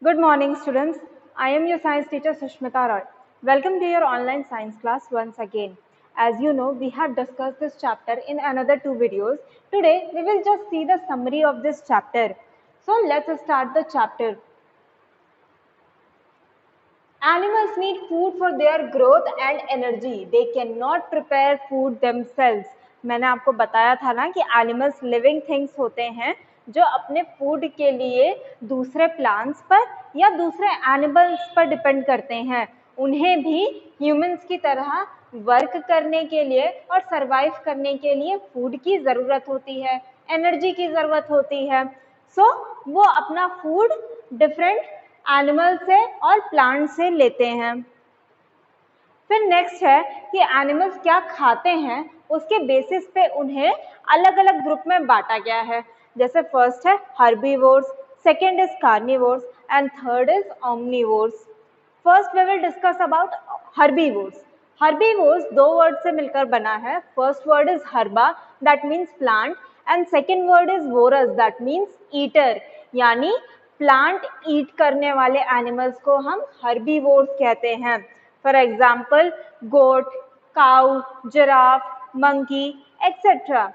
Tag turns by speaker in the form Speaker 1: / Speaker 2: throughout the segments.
Speaker 1: Good morning, students. I am your science teacher Sushmita Roy. Welcome to your online science class once again. As you know, we have discussed this chapter in another two videos. Today, we will just see the summary of this chapter. So, let's start the chapter. Animals need food for their growth and energy. They cannot prepare food themselves. मैंने आपको बताया था ना कि animals living things होते हैं जो अपने फूड के लिए दूसरे प्लांट्स पर या दूसरे एनिमल्स पर डिपेंड करते हैं. उन्हें भी ह्यूमंस की तरह वर्क करने के लिए और सरवाइव करने के लिए फूड की ज़रूरत होती है, एनर्जी की ज़रूरत होती है. सो वो अपना फूड डिफरेंट एनिमल से और प्लांट से लेते हैं. फिर नेक्स्ट है कि एनिमल्स क्या खाते हैं, उसके बेसिस पे उन्हें अलग अलग ग्रुप में बांटा गया है. जैसे फर्स्ट है herbivores, second is carnivores and third is omnivores. First we will discuss about herbivores. Herbivores दो वर्ड से मिलकर बना है. First word is herba, that means plant, and second word is vorus, that means eater. यानी plant eat करने वाले animals को हम हर्बीवोर्स कहते हैं. For example goat, cow, giraffe, monkey etcetera.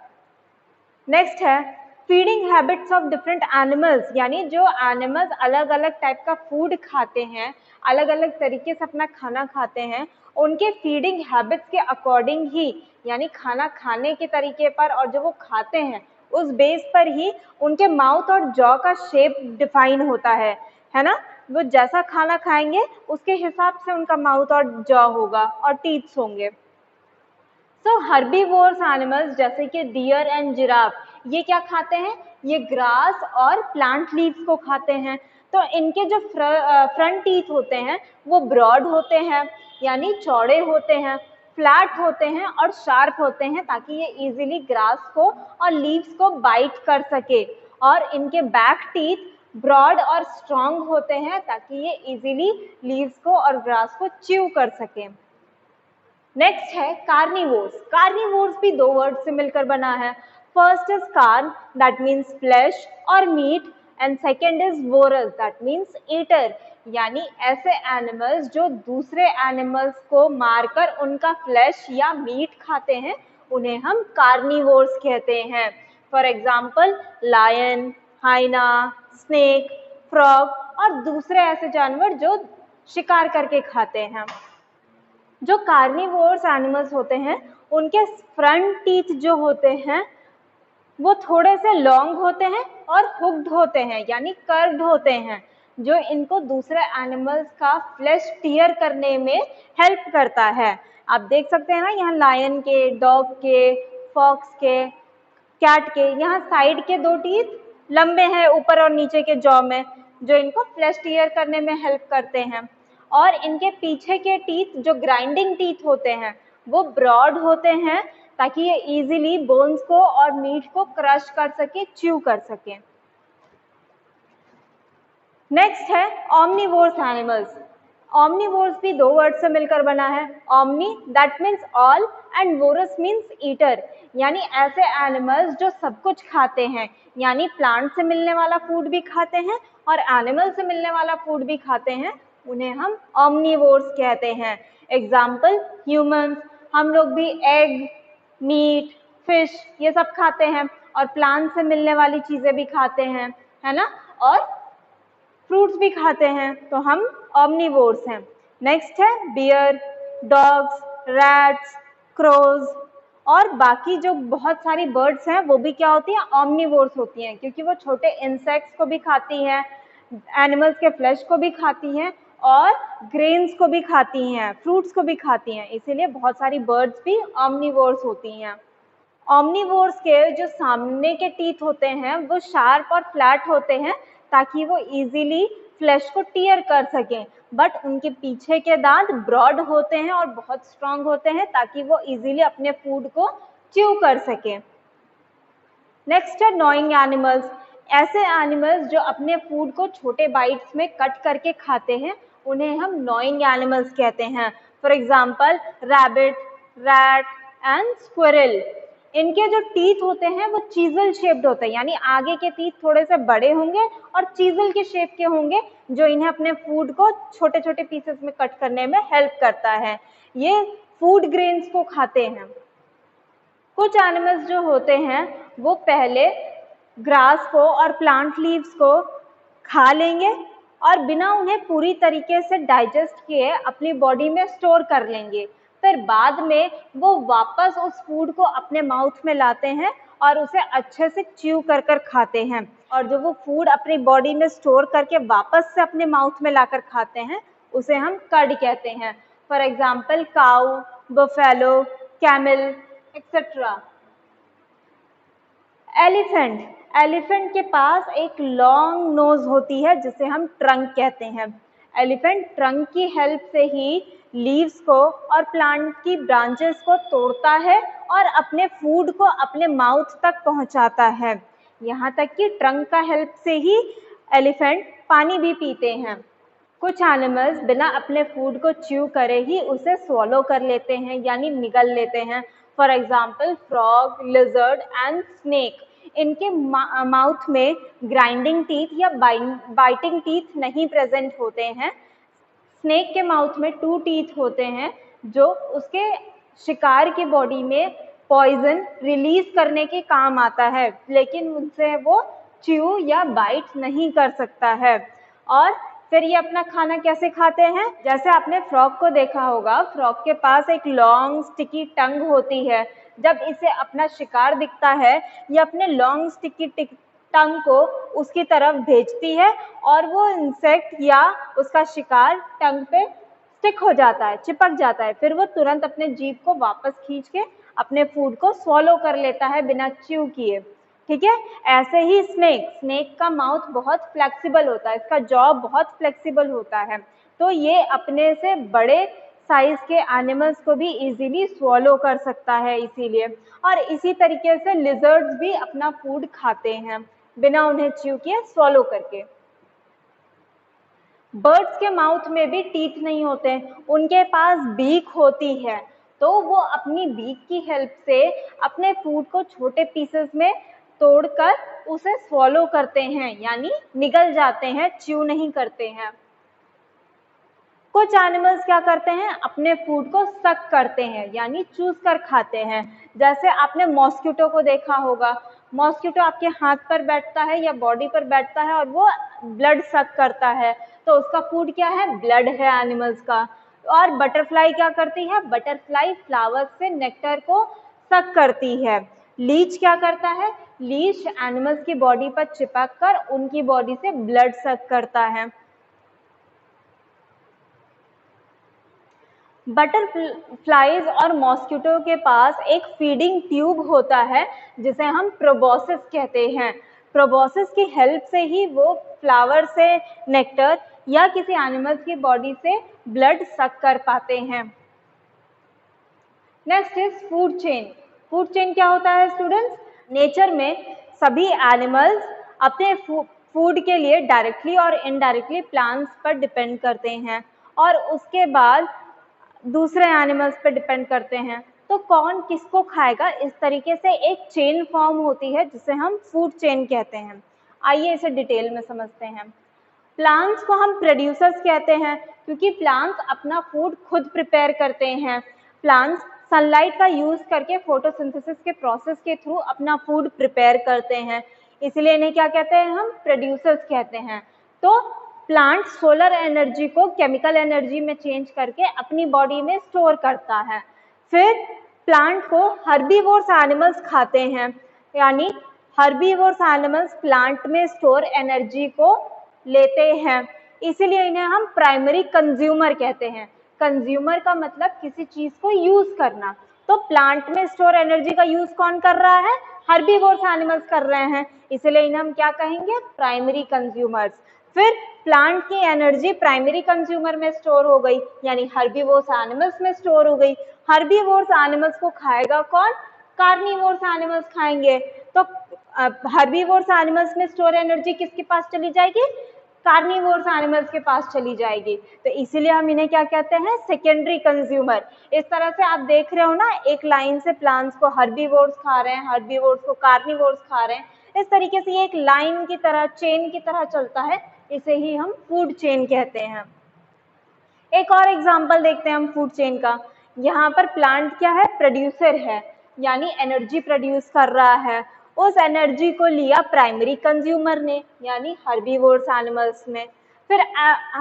Speaker 1: Next है feeding habits of different animals. यानी जो एनिमल्स अलग अलग टाइप का फूड खाते हैं, अलग अलग तरीके से अपना खाना खाते हैं, उनके फीडिंग हैबिट्स के अकॉर्डिंग ही, यानी खाना खाने के तरीके पर और जो वो खाते हैं उस बेस पर ही उनके माउथ और जॉ का शेप डिफाइन होता है ना. वो जैसा खाना खाएंगे उसके हिसाब से उनका माउथ और जॉ होगा और टीथ्स होंगे. सो हर्बीवोर्स एनिमल्स जैसे कि डियर एंड जिराफ, ये क्या खाते हैं? ये ग्रास और प्लांट लीव्स को खाते हैं. तो इनके जो फ्रंट टीथ होते हैं वो ब्रॉड होते हैं, यानी चौड़े होते हैं, फ्लैट होते हैं और शार्प होते हैं ताकि ये इजीली ग्रास को और लीव्स को बाइट कर सके. और इनके बैक टीथ ब्रॉड और स्ट्रॉन्ग होते हैं ताकि ये इजीली लीव्स को और ग्रास को च्यू कर सके. नेक्स्ट है कार्निवोर्स. कार्निवोर्स भी दो वर्ड से मिलकर बना है. First is carn, that means flesh और meat, and second is vorus, that means eater. यानी ऐसे एनिमल्स जो दूसरे एनिमल्स को मारकर उनका फ्लैश या मीट खाते हैं उन्हें हम कार्निवोर्स कहते हैं. For example lion, hyena, snake, frog और दूसरे ऐसे जानवर जो शिकार करके खाते हैं. जो कार्निवोर्स एनिमल्स होते हैं उनके फ्रंट टीथ जो होते हैं वो थोड़े से लॉन्ग होते हैं और हुक्ड होते हैं, यानी कर्व्ड होते हैं, जो इनको दूसरे एनिमल्स का फ्लैश टीयर करने में हेल्प करता है. आप देख सकते हैं ना, यहाँ लायन के, डॉग के, फॉक्स के, कैट के यहाँ साइड के दो टीथ लंबे हैं ऊपर और नीचे के जॉ में, जो इनको फ्लैश टीयर करने में हेल्प करते हैं. और इनके पीछे के टीथ जो ग्राइंडिंग टीथ होते हैं वो ब्रॉड होते हैं ताकि ये इजीली बोन्स को और मीट को क्रश कर सके, च्यू कर सके. नेक्स्ट है ओमनीवोर्स एनिमल्स. ओमनीवोर्स भी दो वर्ड से मिलकर बना है. Omni that means all and vores means eater. यानी ऐसे एनिमल्स जो सब कुछ खाते हैं, यानी प्लांट से मिलने वाला फूड भी खाते हैं और एनिमल से मिलने वाला फूड भी खाते हैं, उन्हें हम ओमनीवोर्स कहते हैं. एग्जाम्पल ह्यूमंस, हम लोग भी एग, मीट, फिश ये सब खाते हैं और प्लांट से मिलने वाली चीज़ें भी खाते हैं, है ना, और फ्रूट्स भी खाते हैं, तो हम ओमनीवोर्स हैं. नेक्स्ट है बियर, डॉग्स, रैट्स, क्रोज और बाकी जो बहुत सारी बर्ड्स हैं वो भी क्या होती हैं? ओमनीवोर्स होती हैं, क्योंकि वो छोटे इंसेक्ट्स को भी खाती हैं, एनिमल्स के फ्लैश को भी खाती हैं और ग्रेन्स को भी खाती हैं, फ्रूट्स को भी खाती हैं. इसीलिए बहुत सारी बर्ड्स भी ओमनीवोर्स होती हैं. ओमनीवोर्स के जो सामने के टीथ होते हैं वो शार्प और फ्लैट होते हैं ताकि वो इजीली फ्लैश को टीयर कर सकें, बट उनके पीछे के दांत ब्रॉड होते हैं और बहुत स्ट्रांग होते हैं ताकि वो इजीली अपने फूड को च्यू कर सकें. नेक्स्ट है नॉइंग एनिमल्स. ऐसे एनिमल्स जो अपने फूड को छोटे बाइट्स में कट करके खाते हैं उन्हें हम नॉइंग एनिमल्स कहते हैं. For example rabbit, rat and squirrel. इनके जो टीथ होते हैं वो चीजल शेप्ड होते हैं, यानी आगे के टीथ थोड़े से बड़े होंगे और चीजल के शेप के होंगे, जो इन्हें अपने फूड को छोटे छोटे पीसेस में कट करने में हेल्प करता है। ये फूड ग्रेन्स को खाते हैं। कुछ एनिमल्स जो होते हैं वो पहले ग्रास को और प्लांट लीव्स को खा लेंगे और बिना उन्हें पूरी तरीके से डाइजेस्ट किए अपनी बॉडी में स्टोर कर लेंगे, फिर बाद में वो वापस उस फूड को अपने माउथ में लाते हैं और उसे अच्छे से च्यू कर कर खाते हैं। और जो वो फूड अपनी बॉडी में स्टोर करके वापस से अपने माउथ में लाकर खाते हैं उसे हम कर्ड कहते हैं। For example cow, buffalo, camel etcetera. Elephant के पास एक लॉन्ग नोज होती है जिसे हम ट्रंक कहते हैं। एलिफेंट ट्रंक की हेल्प से ही लीव्स को और प्लांट की ब्रांचेस को तोड़ता है और अपने फूड को अपने माउथ तक पहुंचाता है। यहाँ तक कि ट्रंक का हेल्प से ही एलिफेंट पानी भी पीते हैं। कुछ एनिमल्स बिना अपने फूड को च्यू करे ही उसे स्वॉलो कर लेते हैं, यानी निगल लेते हैं। For example frog, lizard and snake. इनके माउथ में ग्राइंडिंग टीथ या बाइटिंग टीथ नहीं प्रेजेंट होते हैं। स्नेक के माउथ में 2 टीथ होते हैं जो उसके शिकार की बॉडी में पॉइजन रिलीज करने के काम आता है, लेकिन उनसे वो च्यू या बाइट नहीं कर सकता है। और फिर ये अपना खाना कैसे खाते हैं? जैसे आपने फ्रॉग को देखा होगा, फ्रॉग के पास एक लॉन्ग स्टिकी टंग होती है। जब इसे अपना शिकार दिखता है, ये अपने लॉन्ग स्टिकी टंग को उसकी तरफ भेजती है और वो इंसेक्ट या उसका शिकार टंग पे स्टिक हो जाता है, चिपक जाता है। फिर वो तुरंत अपने जीभ को वापस खींच के अपने फूड को स्वॉलो कर लेता है बिना च्यू किए। ठीक है, ऐसे ही स्नेक का माउथ बहुत फ्लेक्सिबल होता है, इसका जॉ बहुत फ्लेक्सिबल होता है, तो ये अपने से बड़े साइज के एनिमल्स को भी इजीली स्वॉलो कर सकता है इसीलिए। और इसी तरीके से लिजर्ड्स भी अपना फूड खाते हैं बिना उन्हें च्यू किए, स्वॉलो करके। बर्ड्स के माउथ में भी टीथ नहीं होते, उनके पास बीक होती है, तो वो अपनी बीक की हेल्प से अपने फूड को छोटे पीसेस में तोड़कर उसे स्वॉलो करते हैं, यानी निगल जाते हैं, च्यू नहीं करते हैं। कुछ एनिमल्स क्या करते हैं? अपने फूड को सक करते हैं, यानी चूस कर खाते हैं। जैसे आपने मॉस्किटो को देखा होगा, मॉस्किटो आपके हाथ पर बैठता है या बॉडी पर बैठता है और वो ब्लड सक करता है, तो उसका फूड क्या है? ब्लड है एनिमल्स का। और बटरफ्लाई क्या करती है? बटरफ्लाई फ्लावर्स से नेक्टर को सक करती है। लीच क्या करता है? लीच एनिमल्स की बॉडी पर चिपक कर उनकी बॉडी से ब्लड सक करता है। बटरफ्लाइज और मॉस्किटो के पास एक फीडिंग ट्यूब होता है जिसे हम प्रोबोसिस कहते हैं। प्रोबोसिस की हेल्प से ही वो फ्लावर से नेक्टर या किसी एनिमल्स की बॉडी से ब्लड सक कर पाते हैं। Next is food chain. Food chain क्या होता है स्टूडेंट्स? नेचर में सभी एनिमल्स अपने फूड के लिए डायरेक्टली और इनडायरेक्टली प्लांट्स पर डिपेंड करते हैं और उसके बाद दूसरे एनिमल्स पे डिपेंड करते हैं। तो कौन किसको खाएगा, इस तरीके से एक चेन फॉर्म होती है जिसे हम फूड चेन कहते हैं। आइए इसे डिटेल में समझते हैं। प्लांट्स को हम प्रोड्यूसर्स कहते हैं क्योंकि प्लांट्स अपना फूड खुद प्रिपेयर करते हैं। प्लांट्स सनलाइट का यूज करके फोटोसिंथेसिस के प्रोसेस के थ्रू अपना फूड प्रिपेयर करते हैं, इसलिए इन्हें क्या कहते हैं? हम प्रोड्यूसर्स कहते हैं। तो प्लांट सोलर एनर्जी को केमिकल एनर्जी में चेंज करके अपनी बॉडी में स्टोर करता है। फिर प्लांट को हर्बीवोर्स एनिमल्स खाते हैं, यानी हर्बीवोर्स एनिमल्स प्लांट में स्टोर एनर्जी को लेते हैं, इसीलिए इन्हें हम प्राइमरी कंज्यूमर कहते हैं। कंज्यूमर का मतलब किसी चीज को यूज करना, तो प्लांट में स्टोर एनर्जी का यूज कौन कर रहा है? हर्बीवोर्स एनिमल्स कर रहे हैं, इसलिए इन्हें हम क्या कहेंगे? Primary consumers. फिर प्लांट की एनर्जी प्राइमरी कंज्यूमर में स्टोर हो गई, यानी हर्बीवोर्स एनिमल्स में स्टोर हो गई। हर्बीवोर्स एनिमल्स को खाएगा कौन? कार्निवोर्स एनिमल्स खाएंगे। तो हर्बीवोर्स एनिमल्स में स्टोर एनर्जी किसके पास चली जाएगी? कार्निवोर्स एनिमल्स के पास चली जाएगी। तो इसीलिए हम इन्हें क्या कहते हैं, सेकेंडरी कंज्यूमर। इस तरह से आप देख रहे हो ना, एक लाइन से प्लांट्स को हर्बीवोर्स खा रहे हैं, हर्बीवोर्स को कार्निवोर्स खा रहे हैं। इस तरीके से ये एक लाइन की तरह, चेन की तरह चलता है, इसे ही हम फूड चेन कहते हैं। एक और एग्जाम्पल देखते हैं हम फूड चेन का। यहाँ पर प्लांट क्या है, प्रोड्यूसर है, यानी एनर्जी प्रोड्यूस कर रहा है। उस एनर्जी को लिया प्राइमरी कंज्यूमर ने, यानी हर्बीवोर्स एनिमल्स ने। फिर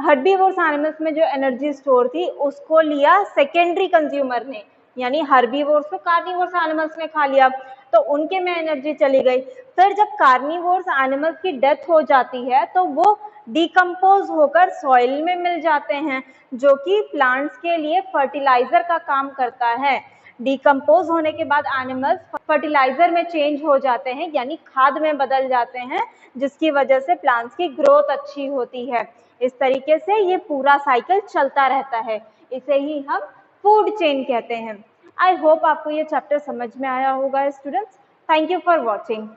Speaker 1: हर्बीवोर्स एनिमल्स में जो एनर्जी स्टोर थी उसको लिया सेकेंडरी कंज्यूमर ने, यानी हर्बीवोर्स को कार्निवोर्स एनिमल्स ने खा लिया, तो उनके में एनर्जी चली गई। फिर जब कार्निवोर्स एनिमल्स की डेथ हो जाती है तो वो डिकम्पोज होकर सॉइल में मिल जाते हैं, जो कि प्लांट्स के लिए फर्टिलाइजर का काम करता है। डिकम्पोज होने के बाद एनिमल्स फर्टिलाइजर में चेंज हो जाते हैं, यानी खाद में बदल जाते हैं, जिसकी वजह से प्लांट्स की ग्रोथ अच्छी होती है। इस तरीके से ये पूरा साइकिल चलता रहता है, इसे ही हम फूड चेन कहते हैं। आई होप आपको ये चैप्टर समझ में आया होगा students. Thank you for watching.